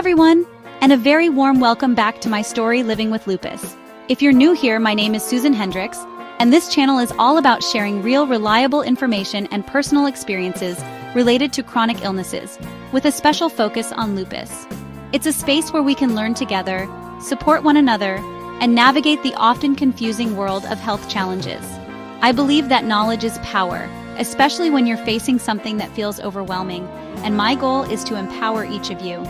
everyone, and a very warm welcome back to my story, Living with Lupus. If you're new here, my name is Hendrix, and this channel is all about sharing real, reliable information and personal experiences related to chronic illnesses, with a special focus on lupus. It's a space where we can learn together, support one another, and navigate the often confusing world of health challenges. I believe that knowledge is power, especially when you're facing something that feels overwhelming, and my goal is to empower each of you.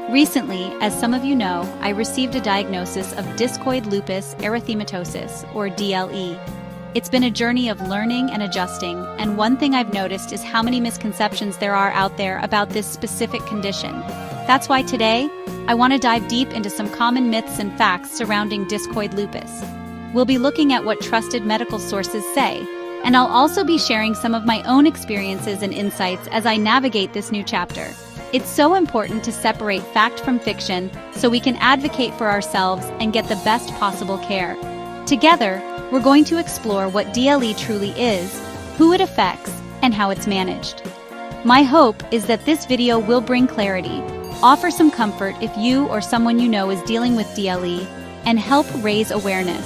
Recently, as some of you know, I received a diagnosis of Discoid Lupus Erythematosus, or DLE. It's been a journey of learning and adjusting, and one thing I've noticed is how many misconceptions there are out there about this specific condition. That's why today, I want to dive deep into some common myths and facts surrounding Discoid lupus. We'll be looking at what trusted medical sources say, and I'll also be sharing some of my own experiences and insights as I navigate this new chapter. It's so important to separate fact from fiction so we can advocate for ourselves and get the best possible care. Together, we're going to explore what DLE truly is, who it affects, and how it's managed. My hope is that this video will bring clarity, offer some comfort if you or someone you know is dealing with DLE, and help raise awareness.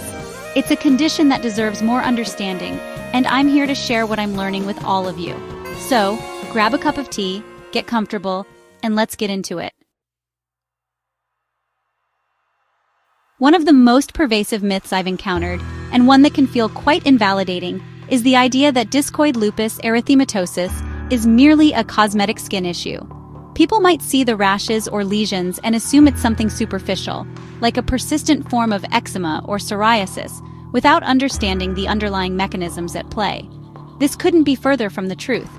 It's a condition that deserves more understanding, and I'm here to share what I'm learning with all of you. So, grab a cup of tea, get comfortable, and let's get into it. One of the most pervasive myths I've encountered, and one that can feel quite invalidating, is the idea that Discoid lupus erythematosus is merely a cosmetic skin issue. People might see the rashes or lesions and assume it's something superficial, like a persistent form of eczema or psoriasis, without understanding the underlying mechanisms at play. This couldn't be further from the truth.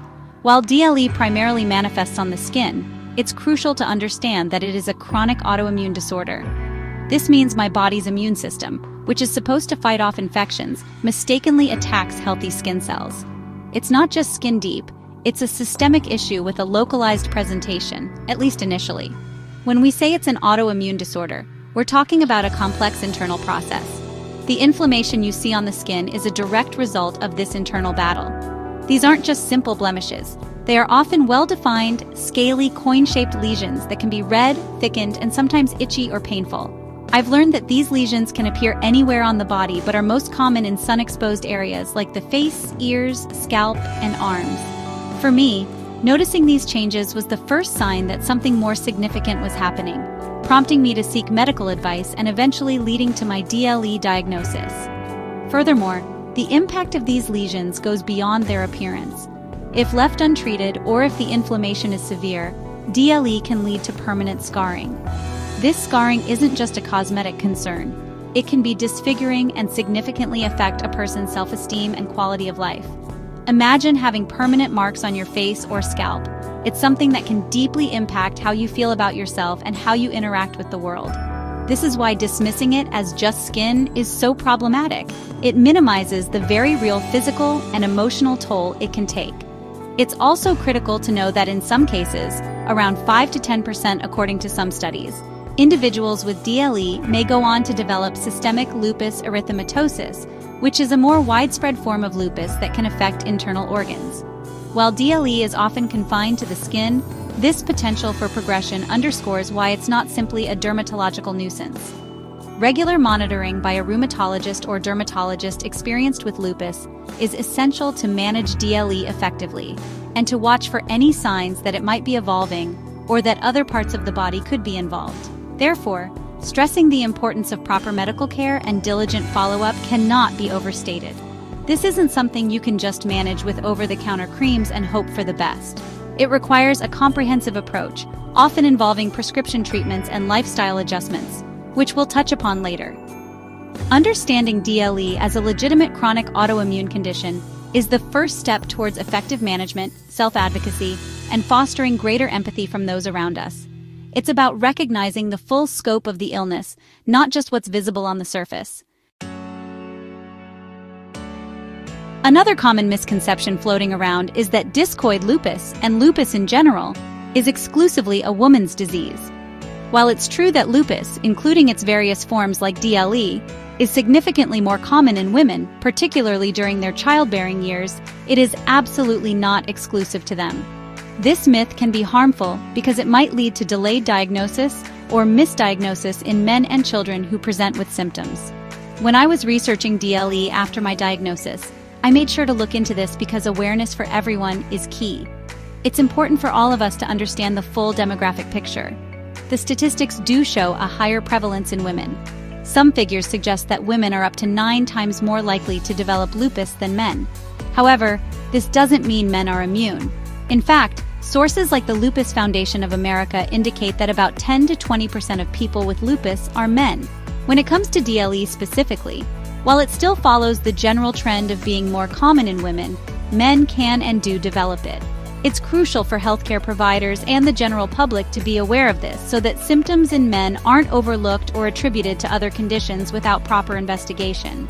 While DLE primarily manifests on the skin, it's crucial to understand that it is a chronic autoimmune disorder. This means my body's immune system, which is supposed to fight off infections, mistakenly attacks healthy skin cells. It's not just skin deep, it's a systemic issue with a localized presentation, at least initially. When we say it's an autoimmune disorder, we're talking about a complex internal process. The inflammation you see on the skin is a direct result of this internal battle. These aren't just simple blemishes. They are often well-defined, scaly, coin-shaped lesions that can be red, thickened, and sometimes itchy or painful. I've learned that these lesions can appear anywhere on the body but are most common in sun-exposed areas like the face, ears, scalp, and arms. For me, noticing these changes was the first sign that something more significant was happening, prompting me to seek medical advice and eventually leading to my DLE diagnosis. Furthermore, the impact of these lesions goes beyond their appearance. If left untreated or if the inflammation is severe, DLE can lead to permanent scarring. This scarring isn't just a cosmetic concern. It can be disfiguring and significantly affect a person's self-esteem and quality of life. Imagine having permanent marks on your face or scalp. It's something that can deeply impact how you feel about yourself and how you interact with the world. This is why dismissing it as just skin is so problematic. It minimizes the very real physical and emotional toll it can take. It's also critical to know that in some cases, around 5 to 10% according to some studies, individuals with DLE may go on to develop systemic lupus erythematosus, which is a more widespread form of lupus that can affect internal organs. While DLE is often confined to the skin, this potential for progression underscores why it's not simply a dermatological nuisance. Regular monitoring by a rheumatologist or dermatologist experienced with lupus is essential to manage DLE effectively, and to watch for any signs that it might be evolving or that other parts of the body could be involved. Therefore, stressing the importance of proper medical care and diligent follow-up cannot be overstated. This isn't something you can just manage with over-the-counter creams and hope for the best. It requires a comprehensive approach, often involving prescription treatments and lifestyle adjustments, which we'll touch upon later. Understanding DLE as a legitimate chronic autoimmune condition is the first step towards effective management, self-advocacy, and fostering greater empathy from those around us. It's about recognizing the full scope of the illness, not just what's visible on the surface. Another common misconception floating around is that discoid lupus, and lupus in general, is exclusively a woman's disease. While it's true that lupus, including its various forms like DLE, is significantly more common in women, particularly during their childbearing years, it is absolutely not exclusive to them. This myth can be harmful because it might lead to delayed diagnosis, or misdiagnosis in men and children who present with symptoms. When I was researching DLE after my diagnosis, I made sure to look into this because awareness for everyone is key. It's important for all of us to understand the full demographic picture. The statistics do show a higher prevalence in women. Some figures suggest that women are up to 9 times more likely to develop lupus than men. However, this doesn't mean men are immune. In fact, sources like the Lupus Foundation of America indicate that about 10 to 20% of people with lupus are men. When it comes to DLE specifically, while it still follows the general trend of being more common in women, men can and do develop it. It's crucial for healthcare providers and the general public to be aware of this so that symptoms in men aren't overlooked or attributed to other conditions without proper investigation.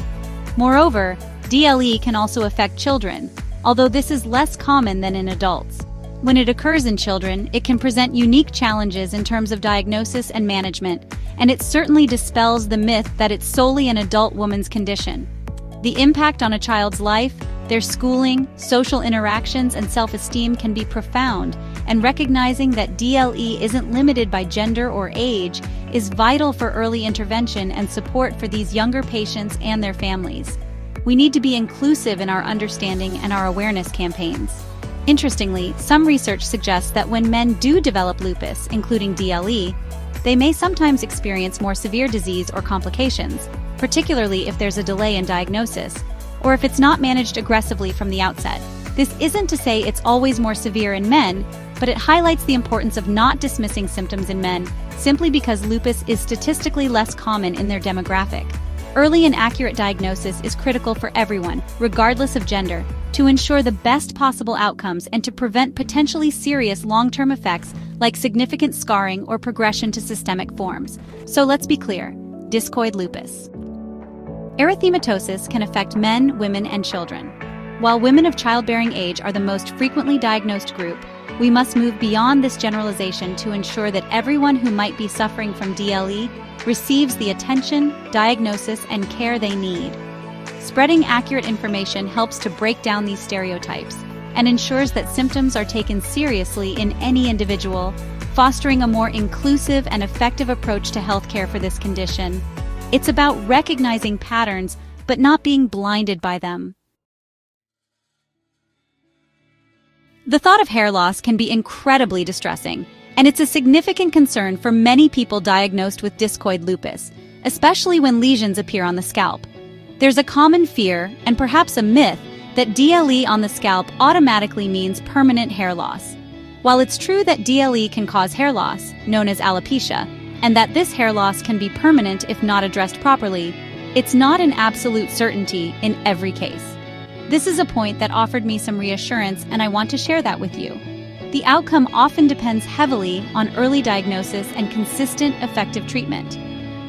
Moreover, DLE can also affect children, although this is less common than in adults. When it occurs in children, it can present unique challenges in terms of diagnosis and management, and it certainly dispels the myth that it's solely an adult woman's condition. The impact on a child's life, their schooling, social interactions, and self-esteem can be profound, and recognizing that DLE isn't limited by gender or age is vital for early intervention and support for these younger patients and their families. We need to be inclusive in our understanding and our awareness campaigns. Interestingly, some research suggests that when men do develop lupus, including DLE, they may sometimes experience more severe disease or complications, particularly if there's a delay in diagnosis, or if it's not managed aggressively from the outset. This isn't to say it's always more severe in men, but it highlights the importance of not dismissing symptoms in men simply because lupus is statistically less common in their demographic. Early and accurate diagnosis is critical for everyone, regardless of gender, to ensure the best possible outcomes and to prevent potentially serious long-term effects like significant scarring or progression to systemic forms. So let's be clear, discoid lupus erythematosus can affect men, women, and children. While women of childbearing age are the most frequently diagnosed group, we must move beyond this generalization to ensure that everyone who might be suffering from DLE receives the attention, diagnosis, and care they need. Spreading accurate information helps to break down these stereotypes and ensures that symptoms are taken seriously in any individual, fostering a more inclusive and effective approach to healthcare for this condition. It's about recognizing patterns, but not being blinded by them. The thought of hair loss can be incredibly distressing, and it's a significant concern for many people diagnosed with discoid lupus, especially when lesions appear on the scalp. There's a common fear, and perhaps a myth, that DLE on the scalp automatically means permanent hair loss. While it's true that DLE can cause hair loss, known as alopecia, and that this hair loss can be permanent if not addressed properly, it's not an absolute certainty in every case. This is a point that offered me some reassurance, and I want to share that with you. The outcome often depends heavily on early diagnosis and consistent, effective treatment.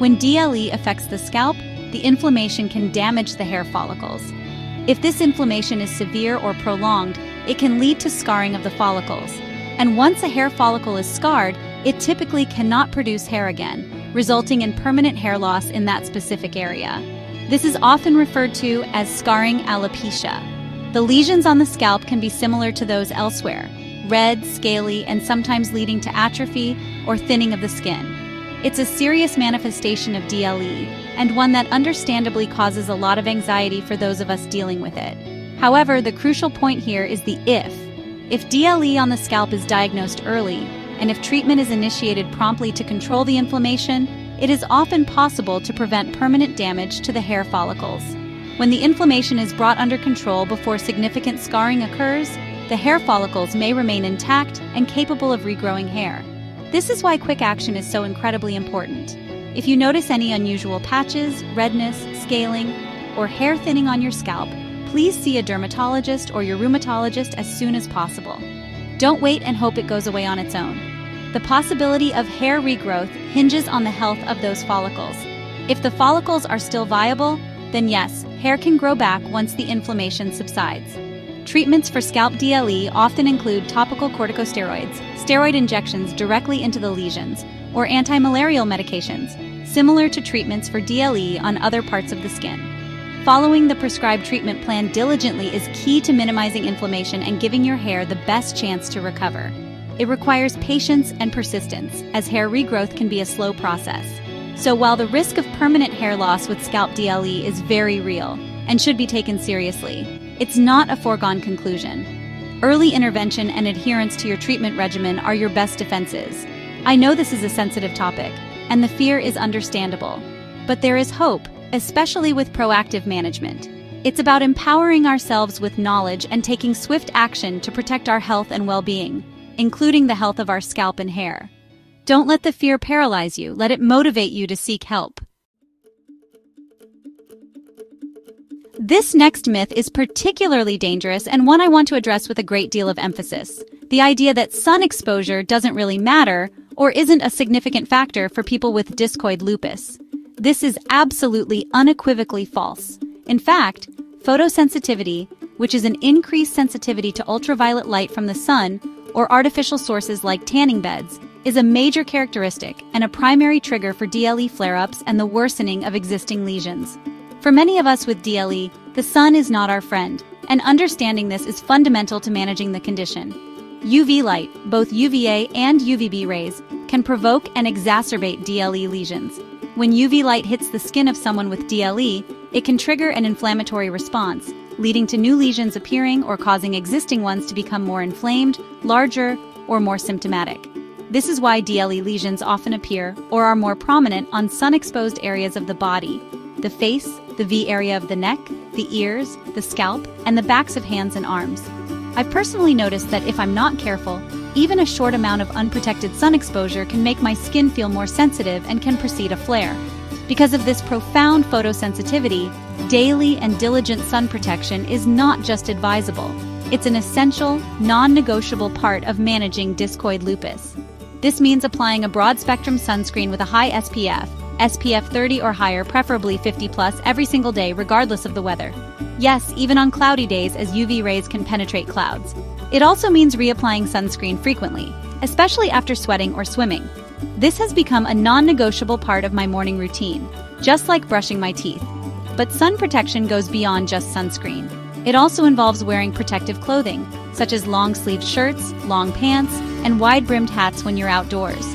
When DLE affects the scalp, the inflammation can damage the hair follicles. If this inflammation is severe or prolonged, it can lead to scarring of the follicles. And once a hair follicle is scarred, it typically cannot produce hair again, resulting in permanent hair loss in that specific area. This is often referred to as scarring alopecia. The lesions on the scalp can be similar to those elsewhere, red, scaly, and sometimes leading to atrophy or thinning of the skin. It's a serious manifestation of DLE, and one that understandably causes a lot of anxiety for those of us dealing with it. However, the crucial point here is the if. If DLE on the scalp is diagnosed early, and if treatment is initiated promptly to control the inflammation, it is often possible to prevent permanent damage to the hair follicles. When the inflammation is brought under control before significant scarring occurs, the hair follicles may remain intact and capable of regrowing hair. This is why quick action is so incredibly important. If you notice any unusual patches, redness, scaling, or hair thinning on your scalp, please see a dermatologist or your rheumatologist as soon as possible. Don't wait and hope it goes away on its own. The possibility of hair regrowth hinges on the health of those follicles. If the follicles are still viable, then yes, hair can grow back once the inflammation subsides. Treatments for scalp DLE often include topical corticosteroids, steroid injections directly into the lesions, or anti-malarial medications, similar to treatments for DLE on other parts of the skin. Following the prescribed treatment plan diligently is key to minimizing inflammation and giving your hair the best chance to recover. it requires patience and persistence, as hair regrowth can be a slow process. So while the risk of permanent hair loss with scalp DLE is very real and should be taken seriously, it's not a foregone conclusion. Early intervention and adherence to your treatment regimen are your best defenses. I know this is a sensitive topic, and the fear is understandable. But there is hope, especially with proactive management. It's about empowering ourselves with knowledge and taking swift action to protect our health and well-being, including the health of our scalp and hair. Don't let the fear paralyze you. Let it motivate you to seek help. This next myth is particularly dangerous and one I want to address with a great deal of emphasis. The idea that sun exposure doesn't really matter or isn't a significant factor for people with discoid lupus. This is absolutely unequivocally false. In fact, photosensitivity, which is an increased sensitivity to ultraviolet light from the sun or artificial sources like tanning beds, is a major characteristic and a primary trigger for DLE flare-ups and the worsening of existing lesions. For many of us with DLE, the sun is not our friend, and understanding this is fundamental to managing the condition. UV light, both UVA and UVB rays, can provoke and exacerbate DLE lesions. When UV light hits the skin of someone with DLE, it can trigger an inflammatory response, leading to new lesions appearing or causing existing ones to become more inflamed, larger, or more symptomatic. This is why DLE lesions often appear or are more prominent on sun-exposed areas of the body: the face, the V area of the neck, the ears, the scalp, and the backs of hands and arms. I've personally noticed that if I'm not careful, even a short amount of unprotected sun exposure can make my skin feel more sensitive and can precede a flare. Because of this profound photosensitivity, daily and diligent sun protection is not just advisable. It's an essential, non-negotiable part of managing discoid lupus. This means applying a broad-spectrum sunscreen with a high SPF 30 or higher, preferably 50+, every single day, regardless of the weather. Yes, even on cloudy days, as UV rays can penetrate clouds. It also means reapplying sunscreen frequently, especially after sweating or swimming. This has become a non-negotiable part of my morning routine, just like brushing my teeth. But sun protection goes beyond just sunscreen. It also involves wearing protective clothing, such as long-sleeved shirts, long pants, and wide-brimmed hats when you're outdoors.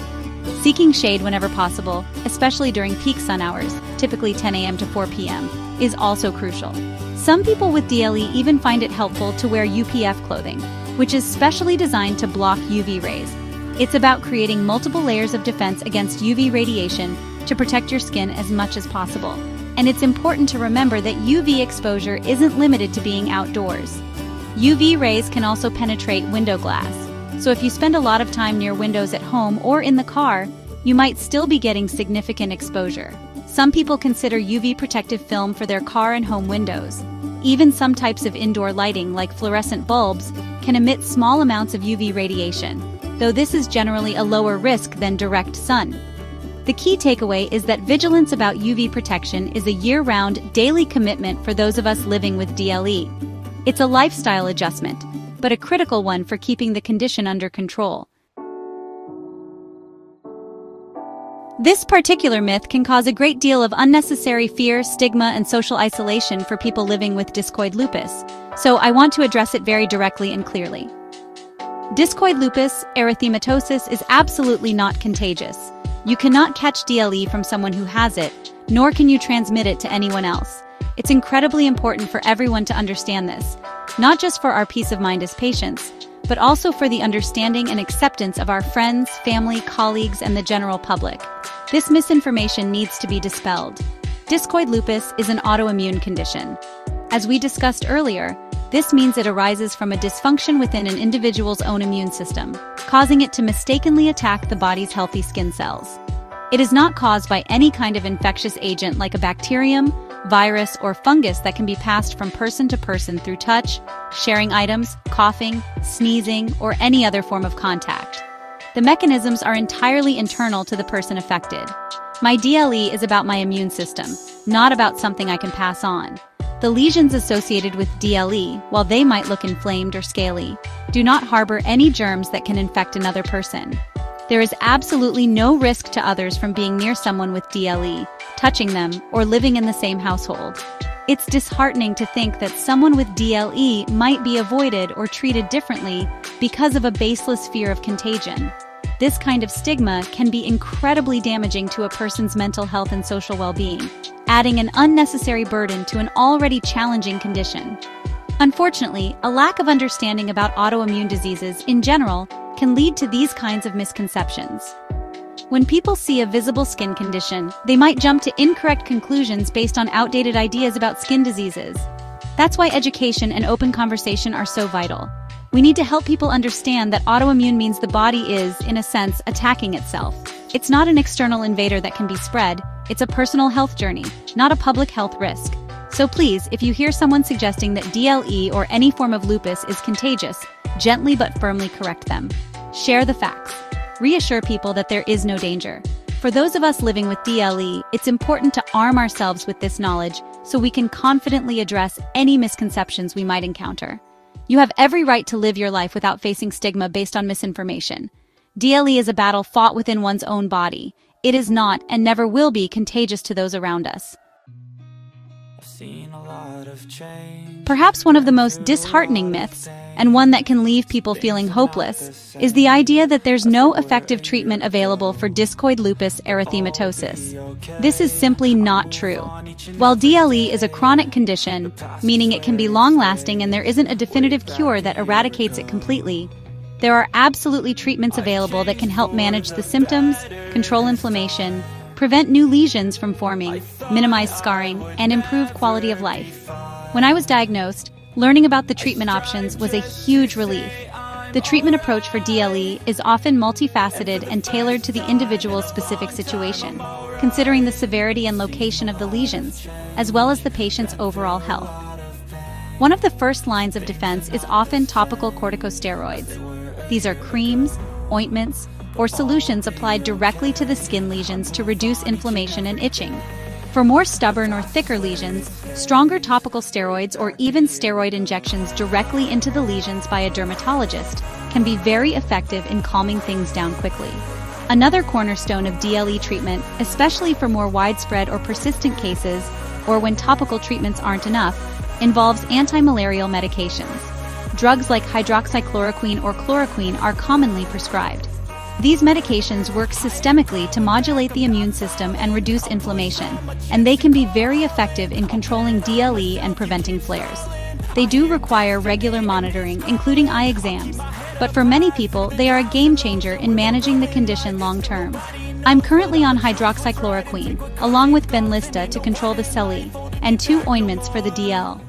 Seeking shade whenever possible, especially during peak sun hours, typically 10 a.m. to 4 p.m., is also crucial. Some people with DLE even find it helpful to wear UPF clothing, which is specially designed to block UV rays. It's about creating multiple layers of defense against UV radiation to protect your skin as much as possible. And it's important to remember that UV exposure isn't limited to being outdoors. UV rays can also penetrate window glass. So if you spend a lot of time near windows at home or in the car, you might still be getting significant exposure. Some people consider UV protective film for their car and home windows. Even some types of indoor lighting, like fluorescent bulbs, can emit small amounts of UV radiation, though this is generally a lower risk than direct sun. The key takeaway is that vigilance about UV protection is a year-round, daily commitment for those of us living with DLE. It's a lifestyle adjustment, but a critical one for keeping the condition under control. This particular myth can cause a great deal of unnecessary fear, stigma, and social isolation for people living with discoid lupus, so I want to address it very directly and clearly. Discoid lupus erythematosus is absolutely not contagious. You cannot catch DLE from someone who has it, nor can you transmit it to anyone else. It's incredibly important for everyone to understand this, not just for our peace of mind as patients, but also for the understanding and acceptance of our friends, family, colleagues, and the general public. This misinformation needs to be dispelled. Discoid lupus is an autoimmune condition. As we discussed earlier, this means it arises from a dysfunction within an individual's own immune system, causing it to mistakenly attack the body's healthy skin cells. It is not caused by any kind of infectious agent like a bacterium, virus, or fungus that can be passed from person to person through touch, sharing items, coughing, sneezing, or any other form of contact. The mechanisms are entirely internal to the person affected. My DLE is about my immune system, not about something I can pass on. The lesions associated with DLE, while they might look inflamed or scaly, do not harbor any germs that can infect another person. There is absolutely no risk to others from being near someone with DLE, touching them, or living in the same household. It's disheartening to think that someone with DLE might be avoided or treated differently because of a baseless fear of contagion. This kind of stigma can be incredibly damaging to a person's mental health and social well-being, adding an unnecessary burden to an already challenging condition. Unfortunately, a lack of understanding about autoimmune diseases in general can lead to these kinds of misconceptions. When people see a visible skin condition, they might jump to incorrect conclusions based on outdated ideas about skin diseases. That's why education and open conversation are so vital. We need to help people understand that autoimmune means the body is, in a sense, attacking itself. It's not an external invader that can be spread, it's a personal health journey, not a public health risk. So please, if you hear someone suggesting that DLE or any form of lupus is contagious, gently but firmly correct them. Share the facts. Reassure people that there is no danger. For those of us living with DLE, it's important to arm ourselves with this knowledge so we can confidently address any misconceptions we might encounter. You have every right to live your life without facing stigma based on misinformation. DLE is a battle fought within one's own body. It is not, and never will be, contagious to those around us. Perhaps one of the most disheartening myths, and one that can leave people feeling hopeless, is the idea that there's no effective treatment available for Discoid Lupus Erythematosus. This is simply not true. While DLE is a chronic condition, meaning it can be long-lasting and there isn't a definitive cure that eradicates it completely, there are absolutely treatments available that can help manage the symptoms, control inflammation, prevent new lesions from forming, minimize scarring, and improve quality of life. When I was diagnosed, learning about the treatment options was a huge relief. The treatment approach for DLE is often multifaceted and tailored to the individual's specific situation, considering the severity and location of the lesions, as well as the patient's overall health. One of the first lines of defense is often topical corticosteroids. These are creams, ointments, or solutions applied directly to the skin lesions to reduce inflammation and itching. For more stubborn or thicker lesions, stronger topical steroids or even steroid injections directly into the lesions by a dermatologist can be very effective in calming things down quickly. Another cornerstone of DLE treatment, especially for more widespread or persistent cases, or when topical treatments aren't enough, involves anti-malarial medications. Drugs like hydroxychloroquine or chloroquine are commonly prescribed. These medications work systemically to modulate the immune system and reduce inflammation, and they can be very effective in controlling DLE and preventing flares. They do require regular monitoring, including eye exams, but for many people, they are a game changer in managing the condition long term. I'm currently on hydroxychloroquine, along with Benlysta to control the SLE, and 2 ointments for the DL.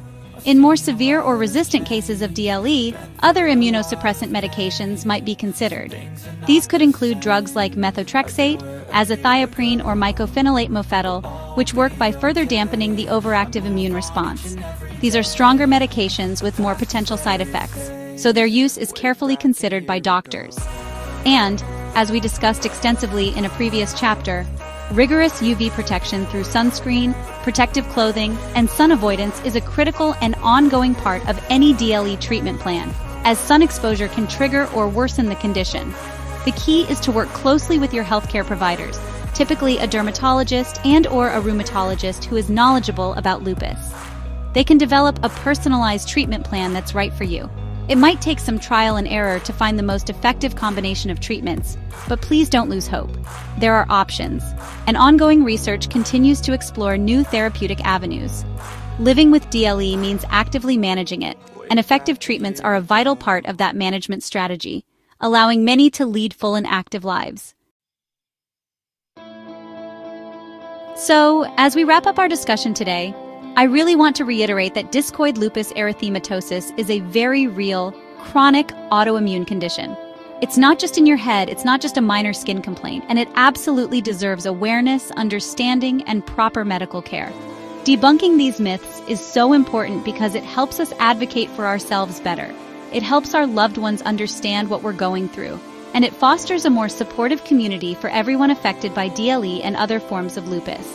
In more severe or resistant cases of DLE, other immunosuppressant medications might be considered. These could include drugs like methotrexate, azathioprine, or mycophenolate mofetil, which work by further dampening the overactive immune response. These are stronger medications with more potential side effects, so their use is carefully considered by doctors. And, as we discussed extensively in a previous chapter, rigorous UV protection through sunscreen, protective clothing, and sun avoidance is a critical and ongoing part of any DLE treatment plan, as sun exposure can trigger or worsen the condition. The key is to work closely with your healthcare providers, typically a dermatologist and/or a rheumatologist who is knowledgeable about lupus. They can develop a personalized treatment plan that's right for you. It might take some trial and error to find the most effective combination of treatments, but please don't lose hope. There are options, and ongoing research continues to explore new therapeutic avenues. Living with DLE means actively managing it, and effective treatments are a vital part of that management strategy, allowing many to lead full and active lives. So, as we wrap up our discussion today, I really want to reiterate that Discoid Lupus Erythematosus is a very real, chronic autoimmune condition. It's not just in your head, it's not just a minor skin complaint, and it absolutely deserves awareness, understanding, and proper medical care. Debunking these myths is so important because it helps us advocate for ourselves better. It helps our loved ones understand what we're going through, and it fosters a more supportive community for everyone affected by DLE and other forms of lupus.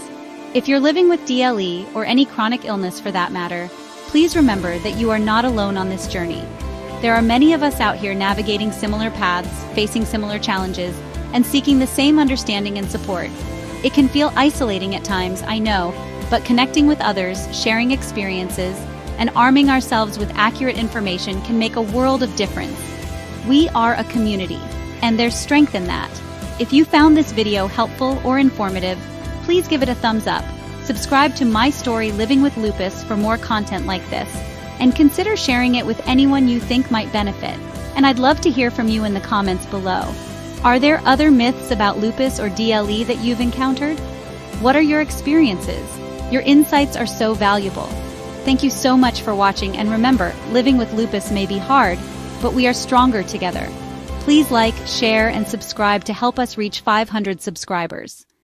If you're living with DLE, or any chronic illness for that matter, please remember that you are not alone on this journey. There are many of us out here navigating similar paths, facing similar challenges, and seeking the same understanding and support. It can feel isolating at times, I know, but connecting with others, sharing experiences, and arming ourselves with accurate information can make a world of difference. We are a community, and there's strength in that. If you found this video helpful or informative, please give it a thumbs up. Subscribe to My Story Living with Lupus for more content like this, and consider sharing it with anyone you think might benefit. And I'd love to hear from you in the comments below. Are there other myths about lupus or DLE that you've encountered? What are your experiences? Your insights are so valuable. Thank you so much for watching, and remember, living with lupus may be hard, but we are stronger together. Please like, share, and subscribe to help us reach 500 subscribers.